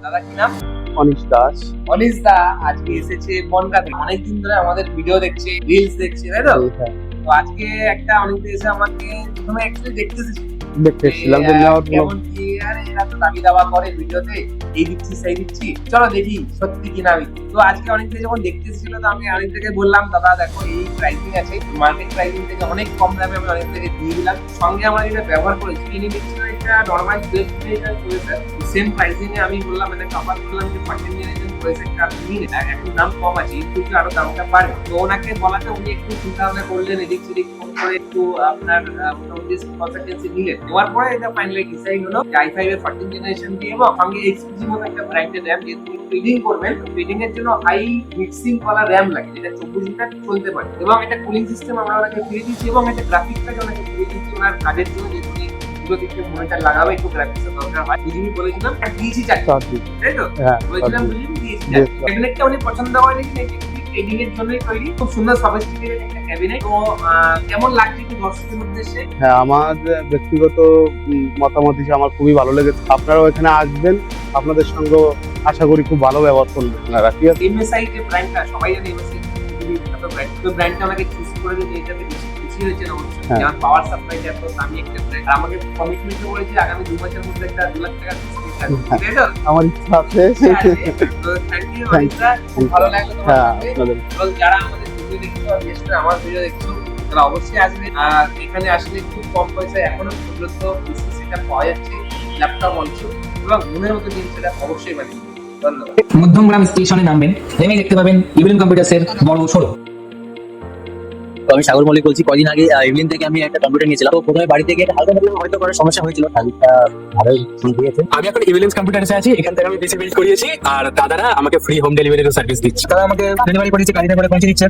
দাদা কি নাম? অনিশ দাস। অনিশ দা আজকে এসেছে বনগাঁতে। অনেকদিন ধরে আমাদের ভিডিও দেখছে, রিলস দেখছে, তাই তো? হ্যাঁ, তো আজকে একটা অনিশ দা এসে আমাকে প্রথমে অ্যাকচুয়ালি দেখতে এসেছে। দেখতে এসেছিলাম যে কেমন কি আরে এরা তো দাবি দাবা করে ভিডিওতে, এই দিচ্ছি সেই দিচ্ছি, চলো দেখি সত্যি কিনা। আমি তো আজকে অনেক থেকে যখন দেখতে এসেছিল তো আমি অনেক থেকে বললাম দাদা দেখো এই প্রাইসিং আছে, মার্কেট প্রাইসিং থেকে অনেক কম দামে আমি অনেক থেকে দিয়ে দিলাম। সঙ্গে আমার এটা ব্যবহার করেছি, কিনে নিচ্ছিল এটা নর্মাল সেম প্রাইসিং এ। আমি বললাম এটা কভার করলাম যে ফার্স্ট জেনারেশন প্রসেসরটা আপনি নিন, এখন দাম কম আছে, একটু আরো দামটা বাড়ে। তো ওনাকে বলাতে উনি একটু চিন্তা ভাবনা করলেন, এদিক সেদিক ফোন করে একটু আপনার মোটামুটি কনসালটেন্সি নিলেন। নেওয়ার পরে এটা ফাইনালি ডিসাইড হলো i5 এর 14 জেনারেশন দিয়ে এবং সঙ্গে এক্সক্লুসিভ একটা ব্র্যান্ডের র‍্যাম, যেহেতু ট্রেডিং করবেন তো ট্রেডিং এর জন্য হাই মিক্সিং ওয়ালা র‍্যাম লাগে, যেটা 24 ঘন্টা চলতে পারে। এবং একটা কুলিং সিস্টেম আমরা ওনাকে ফ্রি দিচ্ছি এবং একটা গ্রাফিক্সটাকে ওনাকে ফ্রি দিচ্ছি ওনার কাজের জন্য, যেহেতু উনি দুটো দিকে মনিটর লাগাবে, একটু গ্রাফিক্সের দরকার হয়। দুজিবি বলেছিলাম আর দিয়েছি চারটি, তাই তো? হ্যাঁ, বলেছিলাম দুজিবি দিয়েছি। ক্যাবিনেটটা উনি পছন্দ করেন কি ট্রেডিং এর জন্যই তৈরি, খুব সুন্দর সফিস্টিকেটেড একটা ক্যাবিনেট। তো কেমন লাগছে একটু দর্শকদের উদ্দেশ্যে? হ্যাঁ, আমার ব্যক্তিগত মতামত হিসেবে আমার খুবই ভালো লেগেছে। আপনারাও এখানে আসবেন, আপনাদের সঙ্গে আশা করি খুব ভালো ব্যবহার করবেন আপনারা। ঠিক আছে, এমএসআই যে ব্র্যান্ডটা সবাই জানে, এমএসআই তো ব্র্যান্ডটা আমাকে চুজ করে দিতে এটাতে বেশি খুশি হয়েছে অবশ্যই। হ্যাঁ। যেমন পাওয়ার সাপ্লাইটা এত দামি একটা ব্র্যান্ড, আমাকে কমিটমেন্ট করেছে আগামী 2 মাসের মধ্যে একটা 2 লাখ টাকা তাই তো? আমার ইচ্ছা আছে। তো থ্যাংক ইউ অনিতা, খুব ভালো লাগলো তোমার হ্যাঁ, সঙ্গে। আপনাদের এবং যারা আমাদের ভিডিও দেখছো আর বিশেষ করে আমার ভিডিও দেখছো তারা অবশ্যই আসবে। আর এখানে আসলে খুব কম পয়সায় এখনো পর্যন্ত পিসি সেটআপ পাওয়া যাচ্ছে, ল্যাপটপ অংশ, এবং মনের মতো জিনিস সেটা অবশ্যই বানিয়ে দিবে। ধন্যবাদ। মধ্যমগ্রাম স্টেশনে নামবেন, নেমে দেখতে পাবেন ইভিলিন কম্পিউটার্সের বড় শোরুম। তো আমি সাগর মল্লিক বলছি। কদিন আগে ইভিনিং থেকে আমি একটা কম্পিউটার নিয়েছিলাম। তো প্রথমে বাড়ি থেকে হালকা মতো হয়তো করার সমস্যা হয়েছিল, খানিকটা ভালোই ফোন দিয়েছে। আমি এখন ইভিলেন্স কম্পিউটার্সে আছি, এখান থেকে আমি পিসি বিল্ড করিয়েছি আর দাদারা আমাকে ফ্রি হোম ডেলিভারির সার্ভিস দিচ্ছে। তারা আমাকে ডেলিভারি করেছে, গাড়িতে করে পৌঁছে দিচ্ছে।